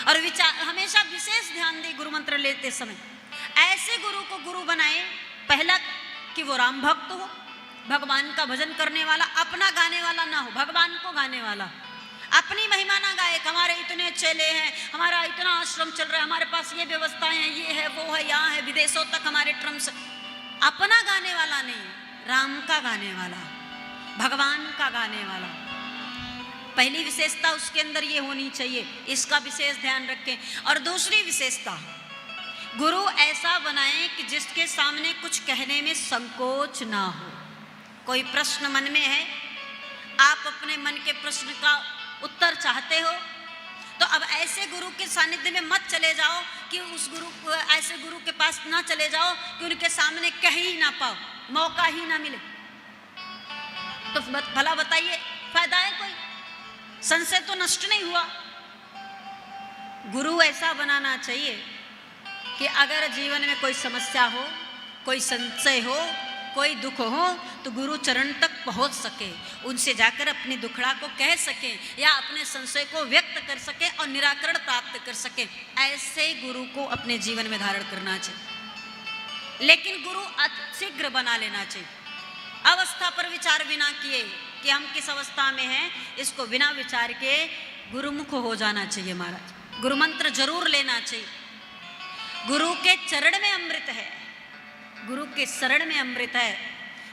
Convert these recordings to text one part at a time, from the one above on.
और विचार हमेशा विशेष ध्यान दे गुरु मंत्र लेते समय। ऐसे गुरु को गुरु बनाए, पहला कि वो राम भक्त हो, भगवान का भजन करने वाला, अपना गाने वाला ना हो, भगवान को गाने वाला। अपनी महिमा ना गाए, हमारे इतने चेले हैं, हमारा इतना आश्रम चल रहा है, हमारे पास ये व्यवस्थाएं हैं, ये है वो है, यहाँ है, विदेशों तक हमारे ट्रम्स। अपना गाने वाला नहीं, राम का गाने वाला, भगवान का गाने वाला। पहली विशेषता उसके अंदर ये होनी चाहिए, इसका विशेष ध्यान रखें। और दूसरी विशेषता, गुरु ऐसा बनाए कि जिसके सामने कुछ कहने में संकोच ना हो। कोई प्रश्न मन में है, आप अपने मन के प्रश्न का उत्तर चाहते हो, तो अब ऐसे गुरु के सानिध्य में मत चले जाओ कि उस गुरु, ऐसे गुरु के पास ना चले जाओ कि उनके सामने कह ही ना पाओ, मौका ही ना मिले। तो भला बताइए फायदा है कोई? संशय तो नष्ट नहीं हुआ। गुरु ऐसा बनाना चाहिए कि अगर जीवन में कोई समस्या हो, कोई संशय हो, कोई दुख हो, तो गुरु चरण तक पहुंच सके, उनसे जाकर अपनी दुखड़ा को कह सके या अपने संशय को व्यक्त कर सके और निराकरण प्राप्त कर सके। ऐसे गुरु को अपने जीवन में धारण करना चाहिए। लेकिन गुरु शीघ्र बना लेना चाहिए, अवस्था पर विचार बिना किए कि हम किस अवस्था में हैं, इसको बिना विचार के गुरुमुख हो जाना चाहिए। महाराज, गुरु मंत्र जरूर लेना चाहिए। गुरु के चरण में अमृत है, गुरु के शरण में अमृत है।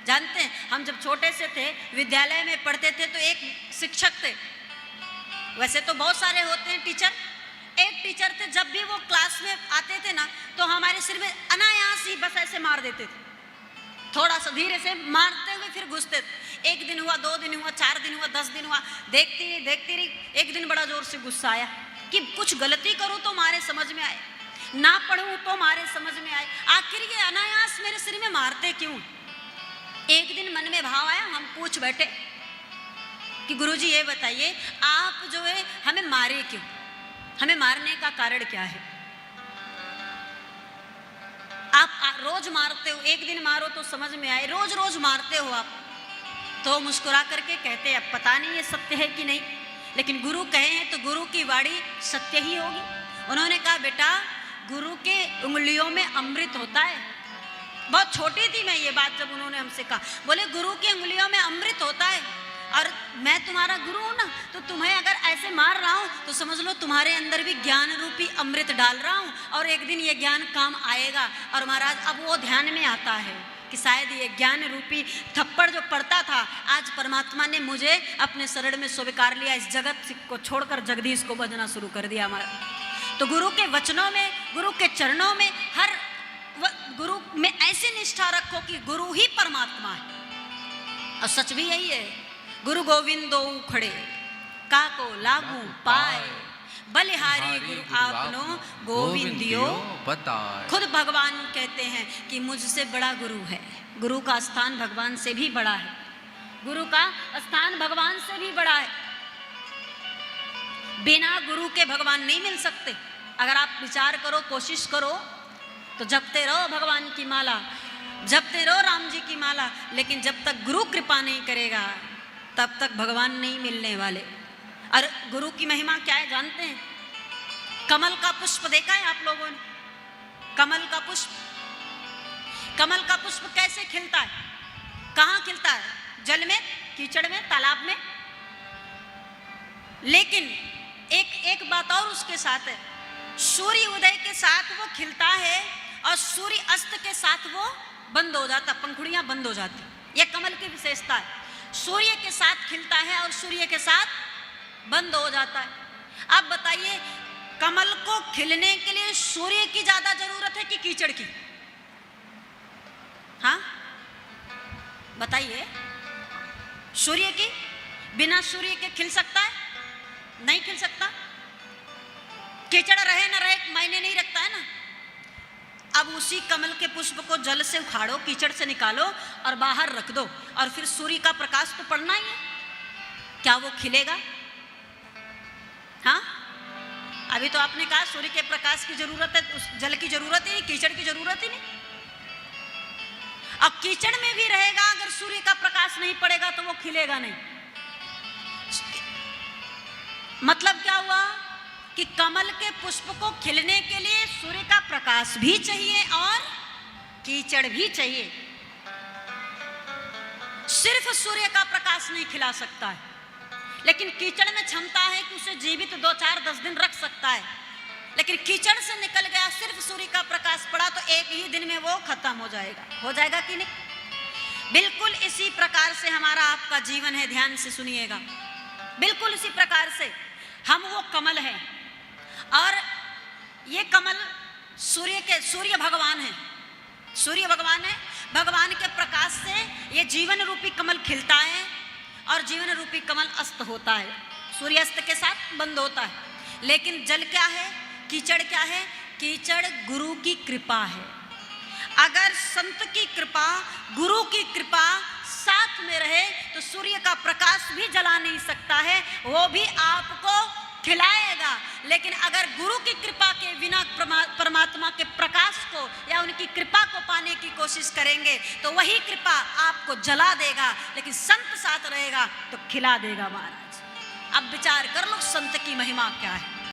जानते हैं, हम जब छोटे से थे, विद्यालय में पढ़ते थे, तो एक शिक्षक थे, वैसे तो बहुत सारे होते हैं टीचर, एक टीचर थे, जब भी वो क्लास में आते थे ना, तो हमारे सिर में अनायास ही बस ऐसे मार देते थे, थोड़ा सा धीरे से मारते हुए फिर घुसते थे। 1 दिन हुआ, 2 दिन हुआ, 4 दिन हुआ, 10 दिन हुआ, देखती रही। एक दिन बड़ा जोर से गुस्सा आया कि कुछ गलती करूं तो मारे समझ में आए, ना पढ़ूं तो मारे समझ में आए, आखिर ये अनायास मेरे सिर में मारते क्यों? एक दिन मन में भाव आया, हम पूछ बैठे कि गुरुजी ये बताइए, आप जो है हमें मारे क्यों, हमें मारने का कारण क्या है? आप रोज मारते हो, एक दिन मारो तो समझ में आए, रोज रोज मारते हो आप। तो मुस्कुरा करके कहते, अब पता नहीं ये सत्य है कि नहीं, लेकिन गुरु कहे हैं तो गुरु की वाणी सत्य ही होगी। उन्होंने कहा, बेटा गुरु के उंगलियों में अमृत होता है। बहुत छोटी थी मैं ये बात जब उन्होंने हमसे कहा, बोले गुरु की उंगलियों में अमृत होता है, और मैं तुम्हारा गुरु हूं ना, तो तुम्हें अगर ऐसे मार रहा हूं तो समझ लो तुम्हारे अंदर भी ज्ञान रूपी अमृत डाल रहा हूं, और एक दिन ये ज्ञान काम आएगा। और महाराज, अब वो ध्यान में आता है कि शायद ये ज्ञान रूपी थप्पड़ जो पड़ता था, आज परमात्मा ने मुझे अपने शरण में स्वीकार लिया, इस जगत को छोड़कर जगदीश को भजना शुरू कर दिया हमारा। तो गुरु के वचनों में, गुरु के चरणों में, हर गुरु में ऐसी निष्ठा रखो कि गुरु ही परमात्मा है। और सच भी यही है, गुरु गोविंदो खड़े काको लागू पाए, बलिहारी गुरु आपनो गोविंदियो बताए। खुद भगवान कहते हैं कि मुझसे बड़ा गुरु है। गुरु का स्थान भगवान से भी बड़ा है, गुरु का स्थान भगवान से भी बड़ा है। बिना गुरु के भगवान नहीं मिल सकते। अगर आप विचार करो, कोशिश करो, तो जपते रहो भगवान की माला, जपते रहो राम जी की माला, लेकिन जब तक गुरु कृपा नहीं करेगा तब तक भगवान नहीं मिलने वाले। और गुरु की महिमा क्या है जानते हैं? कमल का पुष्प देखा है आप लोगों ने? कमल का पुष्प, कमल का पुष्प कैसे खिलता है? कहाँ खिलता है? जल में, कीचड़ में, तालाब में। लेकिन एक बात और उसके साथ है, सूर्य उदय के साथ वो खिलता है और सूर्य अस्त के साथ वो बंद हो जाता, पंखुड़ियां बंद हो जाती। ये कमल की विशेषता है, सूर्य के साथ खिलता है और सूर्य के साथ बंद हो जाता है। अब बताइए, कमल को खिलने के लिए सूर्य की ज्यादा जरूरत है कि कीचड़ की? हाँ बताइए, सूर्य की? बिना सूर्य के खिल सकता है? नहीं खिल सकता। कीचड़ रहे ना रहे मायने नहीं रखता है ना। अब उसी कमल के पुष्प को जल से उखाड़ो, कीचड़ से निकालो और बाहर रख दो, और फिर सूर्य का प्रकाश तो पड़ना ही है, क्या वो खिलेगा? हाँ, अभी तो आपने कहा सूर्य के प्रकाश की जरूरत है, उस जल की जरूरत ही नहीं, कीचड़ की जरूरत ही नहीं। अब कीचड़ में भी रहेगा, अगर सूर्य का प्रकाश नहीं पड़ेगा तो वो खिलेगा नहीं। मतलब क्या हुआ? कि कमल के पुष्प को खिलने के लिए सूर्य का प्रकाश भी चाहिए और कीचड़ भी चाहिए। सिर्फ सूर्य का प्रकाश नहीं खिला सकता है, लेकिन कीचड़ में क्षमता है कि उसे जीवित 2, 4, 10 दिन रख सकता है। लेकिन कीचड़ से निकल गया, सिर्फ सूर्य का प्रकाश पड़ा तो एक ही दिन में वो खत्म हो जाएगा कि नहीं? बिल्कुल इसी प्रकार से हमारा आपका जीवन है, ध्यान से सुनिएगा। बिल्कुल इसी प्रकार से हम वो कमल हैं और ये कमल सूर्य भगवान है। सूर्य भगवान है, भगवान के प्रकाश से ये जीवन रूपी कमल खिलता है और जीवन रूपी कमल अस्त होता है, सूर्यास्त के साथ बंद होता है। लेकिन जल क्या है, कीचड़ क्या है? कीचड़ गुरु की कृपा है। अगर संत की कृपा, गुरु की कृपा साथ में रहे तो सूर्य का प्रकाश भी जला नहीं सकता है, वो भी आपको खिलाएगा। लेकिन अगर गुरु की कृपा के बिना परमात्मा के प्रकाश को या उनकी कृपा को पाने की कोशिश करेंगे तो वही कृपा आपको जला देगा, लेकिन संत साथ रहेगा तो खिला देगा महाराज। अब विचार कर लो संत की महिमा क्या है।